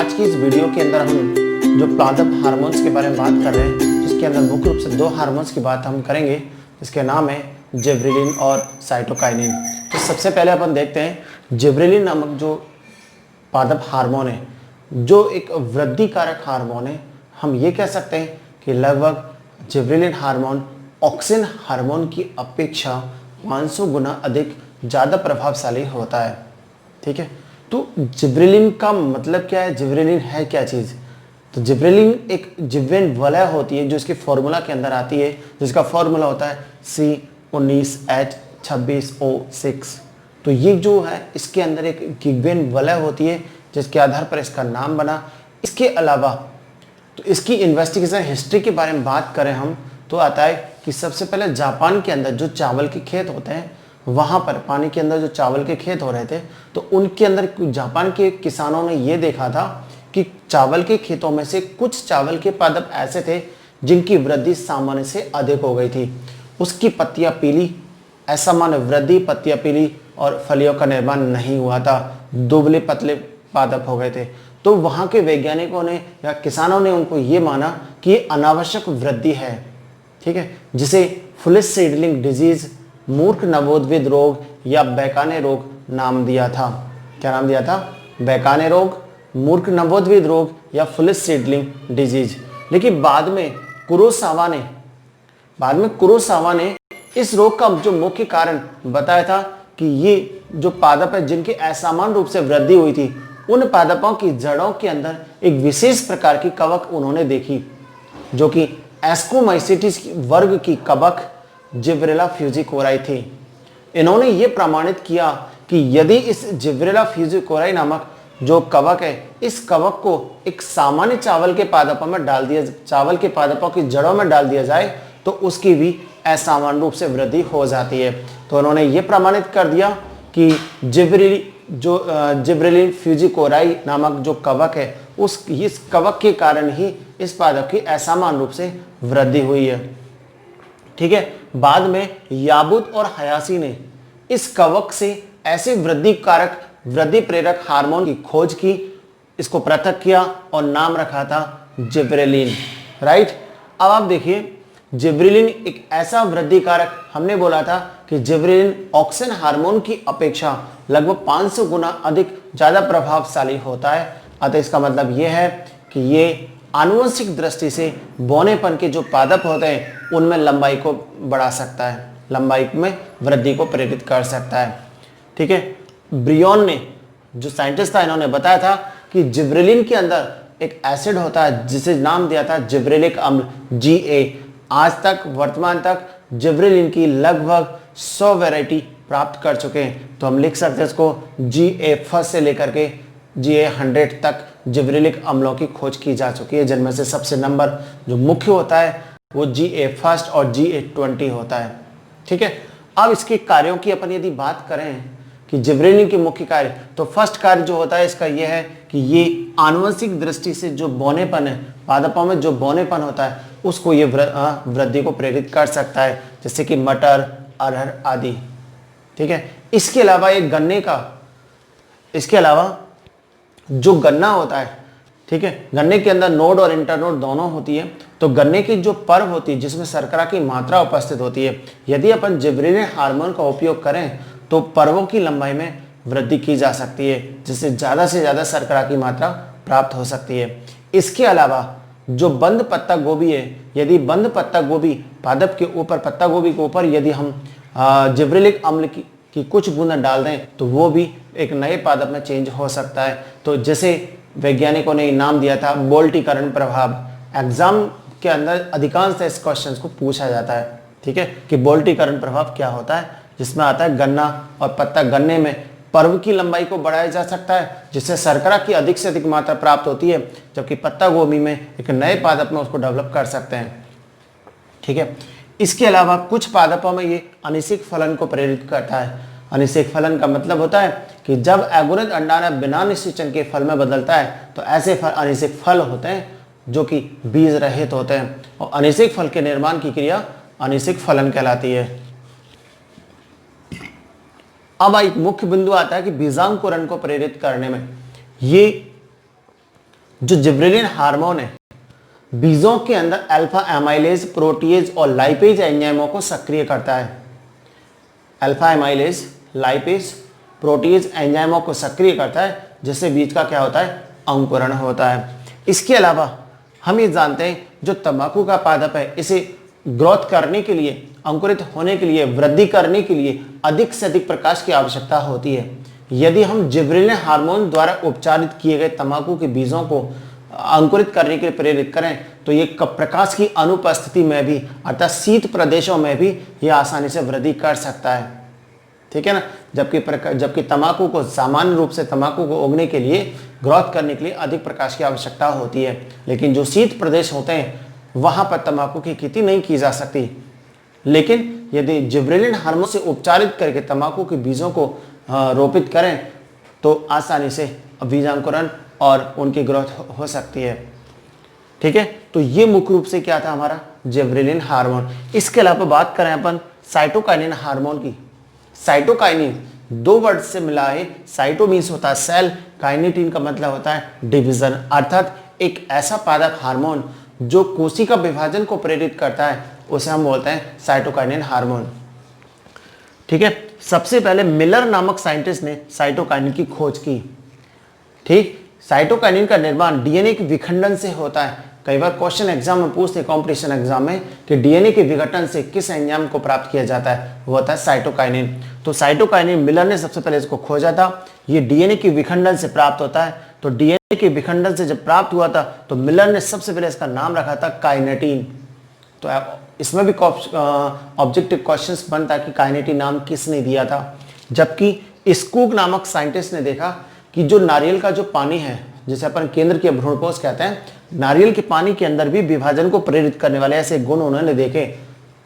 आज की इस वीडियो के अंदर हम जो पादप हार्मोन्स के बारे में बात कर रहे हैं, जिसके अंदर मुख्य रूप से दो हार्मोन्स की बात हम करेंगे, जिसके नाम है जिबरेलिन और साइटोकाइनिन। तो सबसे पहले अपन देखते हैं जिबरेलिन नामक जो पादप हार्मोन है, जो एक वृद्धि कारक हार्मोन है। हम ये कह सकते हैं कि लगभग जिबरेलिन हार्मोन ऑक्सिन हार्मोन की अपेक्षा 500 गुना अधिक ज़्यादा प्रभावशाली होता है। ठीक है, तो जिबरेलिन का मतलब क्या है, जिबरेलिन है क्या चीज़? तो जिबरेलिन एक जिबरेन वलय होती है जो इसके फॉर्मूला के अंदर आती है, जिसका फॉर्मूला होता है C19H26O6। तो ये जो है इसके अंदर एक गिबरेन वलय होती है जिसके आधार पर इसका नाम बना। इसके अलावा तो इसकी इन्वेस्टिगेशन हिस्ट्री के बारे में बात करें हम, तो आता है कि सबसे पहले जापान के अंदर जो चावल के खेत होते हैं, वहाँ पर पानी के अंदर जो चावल के खेत हो रहे थे, तो उनके अंदर जापान के किसानों ने ये देखा था कि चावल के खेतों में से कुछ चावल के पादप ऐसे थे जिनकी वृद्धि सामान्य से अधिक हो गई थी। उसकी पत्तियाँ पीली, असामान्य वृद्धि, पत्तियाँ पीली और फलियों का निर्माण नहीं हुआ था, दुबले पतले पादप हो गए थे। तो वहाँ के वैज्ञानिकों ने या किसानों ने उनको ये माना कि ये अनावश्यक वृद्धि है, ठीक है, जिसे फुलिश सीडलिंग डिजीज, मूर्ख नवोद्भिद रोग या बैकाने रोग नाम दिया था। क्या नाम दिया था? बैकाने रोग, मूर्ख नवोद्भिद रोग या फुलिश सीडलिंग डिजीज। लेकिन बाद में कुरोसावा ने इस रोग का जो मुख्य कारण बताया था कि ये जो पादप है जिनकी असामान्य रूप से वृद्धि हुई थी, उन पादपों की जड़ों के अंदर एक विशेष प्रकार की कवक उन्होंने देखी, जो कि एस्कोमाइसिटिस वर्ग की कवक जिब्रेला फ्यूजिकोराई थी। इन्होंने ये प्रमाणित किया कि यदि इस जिब्रेला फ्यूजिकोराई नामक जो कवक है, इस कवक को एक सामान्य चावल के पादपों की जड़ों में डाल दिया जाए तो उसकी भी असामान्य रूप से वृद्धि हो जाती है। तो उन्होंने ये प्रमाणित कर दिया कि जिब्रेलिन फ्यूजिकोराई नामक जो कवक है, इस कवक के कारण ही इस पादप की असामान्य रूप से वृद्धि हुई है। ठीक है, बाद में याबूत और हयासी ने इस कवक से ऐसे वृद्धि प्रेरक हार्मोन की खोज की, इसको पृथक किया और नाम रखा था जिब्रेलिन। राइट, अब आप देखिए, जिब्रेलिन एक ऐसा वृद्धि कारक, हमने बोला था कि जिब्रेलिन ऑक्सिन हार्मोन की अपेक्षा लगभग 500 गुना अधिक ज़्यादा प्रभावशाली होता है। अतः इसका मतलब यह है कि ये आनुवंशिक दृष्टि से बौनेपन के जो पादप होते हैं उनमें लंबाई को बढ़ा सकता है, लंबाई में वृद्धि को प्रेरित कर सकता है। ठीक है, ब्रियन ने, जो साइंटिस्ट था, इन्होंने बताया था कि जिब्रेलिन के अंदर एक एसिड होता है जिसे नाम दिया था जिब्रेलिक अम्ल, Ga। आज तक, वर्तमान तक जिब्रेलिन की लगभग 100 वैरायटी प्राप्त कर चुके हैं। तो हम लिख सकते हैं इसको Ga फर्स्ट से लेकर के Ga100 तक जिब्रेलिक अम्लों की खोज की जा चुकी है, जिनमें से सबसे नंबर जो मुख्य होता है वो Ga फर्स्ट और Ga20 होता है। ठीक है, अब इसके कार्यों की अपन यदि बात करें कि जिब्रेलिन के मुख्य कार्य, तो फर्स्ट कार्य जो होता है इसका यह है कि ये आनुवंशिक दृष्टि से जो बौनेपन है, पादपों में जो बौनेपन होता है, उसको ये वृद्धि को प्रेरित कर सकता है, जैसे कि मटर, अरहर आदि। ठीक है, इसके अलावा जो गन्ना होता है, ठीक है, गन्ने के अंदर नोड और इंटरनोड दोनों होती है। तो गन्ने की जो पर्व होती है जिसमें शर्करा की मात्रा उपस्थित होती है, यदि अपन जिब्रेलिन हार्मोन का उपयोग करें तो पर्वों की लंबाई में वृद्धि की जा सकती है, जिससे ज़्यादा से ज़्यादा शर्करा की मात्रा प्राप्त हो सकती है। इसके अलावा जो बंद पत्ता गोभी है, यदि बंद पत्ता गोभी पादप के ऊपर, पत्ता गोभी के ऊपर यदि हम जिब्रेलिक अम्ल की कुछ बूंदें डाल दें तो वो भी एक नए पादप में चेंज हो सकता है। तो जैसे वैज्ञानिकों ने नाम दिया था बोल्टीकरण प्रभाव। एग्जाम के अंदर अधिकांश इस क्वेश्चन को पूछा जाता है, ठीक है, कि बोल्टीकरण प्रभाव क्या होता है, जिसमें आता है गन्ना और पत्ता, गन्ने में पर्व की लंबाई को बढ़ाया जा सकता है जिससे शर्करा की अधिक से अधिक मात्रा प्राप्त होती है, जबकि पत्ता गोभी में एक नए पादप में उसको डेवलप कर सकते हैं। ठीक है, इसके अलावा कुछ पादपों में ये अनिषेक फलन को प्रेरित करता है। अनिषेक फलन का मतलब होता है कि जब एगोनिड अंडाणु बिना निषेचन के फल में बदलता है तो ऐसे फल अनिषेक फल होते हैं जो कि बीज रहित होते हैं, और अनिषेक फल के निर्माण की क्रिया अनिषेक फलन कहलाती है। अब एक मुख्य बिंदु आता है कि बीजांकुरण को प्रेरित करने में ये जो जिब्रेलिन हार्मोन है बीजों के अंदर अल्फा एमाइलेज, प्रोटीएज और लाइपेज एंजाइमों को सक्रिय करता है। अल्फा एमाइलेज, लाइपेज, प्रोटीएज एंजाइमों को सक्रिय करता है, जिससे बीज का क्या होता है, अंकुरण होता है। इसके अलावा हम ये जानते हैं जो तंबाकू का पादप है, इसे ग्रोथ करने के लिए, अंकुरित होने के लिए, वृद्धि करने के लिए अधिक से अधिक प्रकाश की आवश्यकता होती है। यदि हम जिब्रेलिन हार्मोन द्वारा उपचारित किए गए तंबाकू के बीजों को अंकुरित करने के लिए प्रेरित करें तो ये प्रकाश की अनुपस्थिति में भी, अर्थात शीत प्रदेशों में भी यह आसानी से वृद्धि कर सकता है। ठीक है ना। जबकि तंबाकू को सामान्य रूप से तंबाकू को उगने के लिए, ग्रोथ करने के लिए अधिक प्रकाश की आवश्यकता होती है, लेकिन जो शीत प्रदेश होते हैं वहां पर तंबाकू की खेती नहीं की जा सकती। लेकिन यदि जिब्रेलिन हार्मोन से उपचारित करके तंबाकू के बीजों को रोपित करें तो आसानी से बीजांकुरण और उनकी ग्रोथ हो सकती है। ठीक है, तो ये मुख्य रूप से क्या था हमारा जिब्रेलिन हार्मोन। इसके अलावा बात करें अपन साइटोकाइनिन हार्मोन की। साइटोकाइनिन दो वर्ड से मिला है। साइटो मीन्स होता है सेल, काइनेटिन का मतलब होता है डिवीजन, अर्थात एक ऐसा पादप हार्मोन जो कोशिका विभाजन को प्रेरित करता है, उसे हम बोलते हैं साइटोकाइनिन हार्मोन। ठीक है, सबसे पहले मिलर नामक साइंटिस्ट ने साइटोकाइनिन की खोज की। ठीक, साइटोकाइनिन का निर्माण डीएनए के विखंडन से होता है। कई बार क्वेश्चन एग्जाम में पूछते हैं, कॉम्पिटिशन एग्जाम में, कि डीएनए के विघटन से किस एंजाइम को प्राप्त किया जाता है, वो होता है साइटोकाइनिन। तो साइटोकाइनिन मिलर ने सबसे पहले इसको खोजा था। ये डीएनए के विखंडन से प्राप्त होता है। तो डीएनए के विखंडन से जब प्राप्त हुआ था तो मिलर ने सबसे पहले इसका नाम रखा था काइनेटिन। तो इसमें भी ऑब्जेक्टिव क्वेश्चंस बनता है कि काइनेटिन नाम किसने दिया था। जबकि स्कूग नामक साइंटिस्ट ने देखा कि जो नारियल का जो पानी है, जिसे अपन केंद्र के भ्रूणपोष कहते हैं, नारियल के पानी के अंदर भी विभाजन को प्रेरित करने वाले ऐसे गुण उन्होंने देखे।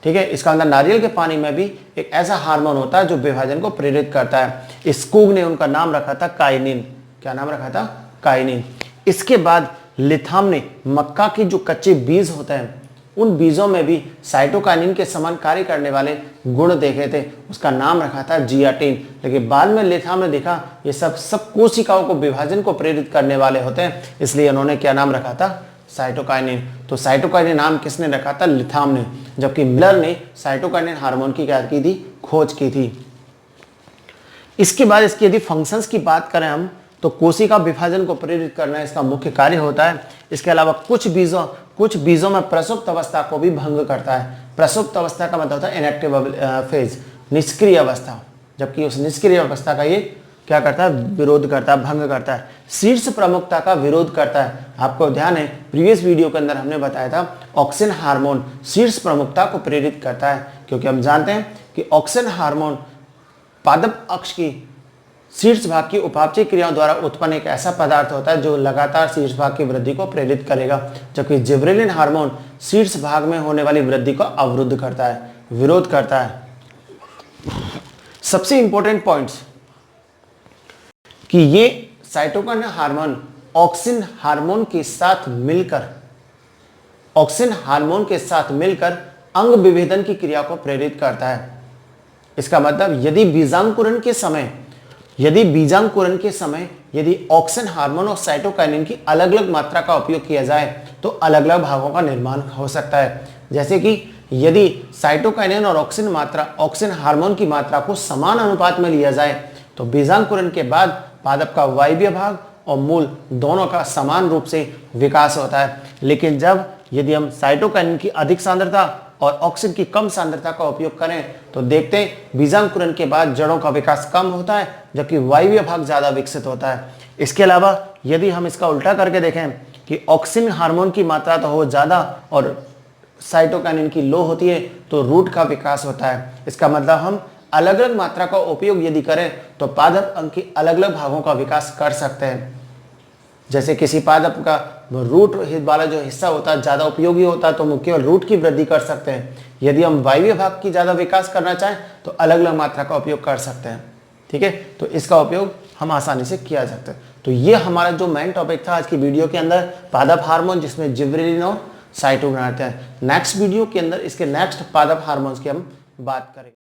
ठीक है, इसका अंदर नारियल के पानी में भी एक ऐसा हार्मोन होता है जो विभाजन को प्रेरित करता है। स्कूग ने उनका नाम रखा था काइनिन। क्या नाम रखा था? काइनिन। इसके बाद लिथाम ने मक्का के जो कच्चे बीज होते हैं उन बीजों में भी साइटोकाइनिन के समान कार्य करने वाले गुण देखे थे, उसका नाम रखा था जियाटिन। लेकिन बाद में लिथाम ने देखा ये सब कोशिकाओं को विभाजन को प्रेरित करने वाले होते हैं, इसलिए उन्होंने क्या नाम रखा था? साइटोकाइनिन। तो साइटोकाइनिन नाम किसने रखा था? लिथाम ने। जबकि मिलर ने साइटोकाइनिन हार्मोन की क्या की थी? खोज की थी। इसके बाद इसकी यदि फंक्शंस की बात करें हम तो कोशिका विभाजन को प्रेरित करना इसका मुख्य कार्य होता है। इसके अलावा कुछ बीजों में प्रसुप्त अवस्था को भी भंग करता है। प्रसुप्त अवस्था का मतलब होता है इनएक्टिव फेज, निष्क्रिय अवस्था। जबकि उस निष्क्रिय अवस्था का ये क्या करता है? विरोध करता है, भंग करता है। शीर्ष प्रमुखता का विरोध करता है। आपको ध्यान है प्रीवियस वीडियो के अंदर हमने बताया था ऑक्सिन हार्मोन शीर्ष प्रमुखता को प्रेरित करता है, क्योंकि हम जानते हैं कि ऑक्सिन हार्मोन पादप अक्ष की शीर्ष भाग की उपापचय क्रियाओं द्वारा उत्पन्न एक ऐसा पदार्थ होता है जो लगातार शीर्ष भाग की वृद्धि को प्रेरित करेगा। जबकि जिब्रेलिन हार्मोन शीर्ष भाग में होने वाली वृद्धि को अवरुद्ध करता है, विरोध करता है। सबसे इंपॉर्टेंट पॉइंट्स कि ये साइटोकाइनिन हार्मोन ऑक्सिन हार्मोन के साथ मिलकर अंग विभेदन की क्रिया को प्रेरित करता है। इसका मतलब यदि बीजांकुरण के समय यदि ऑक्सिन हार्मोन और साइटोकाइनिन की अलग अलग मात्रा का उपयोग किया जाए तो अलग अलग भागों का निर्माण हो सकता है। जैसे कि यदि साइटोकाइनिन और ऑक्सिन हार्मोन की मात्रा को समान अनुपात में लिया जाए तो बीजांकुरण के बाद पादप का वायव्य भाग और मूल दोनों का समान रूप से विकास होता है। लेकिन यदि हम साइटोकाइनिन की अधिक सांद्रता और ऑक्सिन की कम सांद्रता का उपयोग करें तो देखते हैं बीजांकुरण के बाद जड़ों का विकास कम होता है, जबकि वायव्य भाग ज्यादा विकसित होता है। इसके अलावा यदि हम इसका उल्टा करके देखें कि ऑक्सिन हार्मोन की मात्रा तो हो ज्यादा और साइटोकाइनिन की लो होती है तो रूट का विकास होता है। इसका मतलब हम अलग अलग मात्रा का उपयोग यदि करें तो पादप अंग के अलग अलग भागों का विकास कर सकते हैं। जैसे किसी पादप का रूट वाला जो हिस्सा होता है ज्यादा उपयोगी होता है तो हम केवल रूट की वृद्धि कर सकते हैं। यदि हम वायव्य भाग की ज्यादा विकास करना चाहें तो अलग अलग मात्रा का उपयोग कर सकते हैं। ठीक है, तो इसका उपयोग हम आसानी से किया जा सकता है। तो ये हमारा जो मेन टॉपिक था आज की वीडियो के अंदर, पादप हार्मोन, जिसमें जिब्रेलिन और साइटोकाइनिन आते हैं। नेक्स्ट वीडियो के अंदर इसके नेक्स्ट पादप हार्मोन्स की हम बात करेंगे।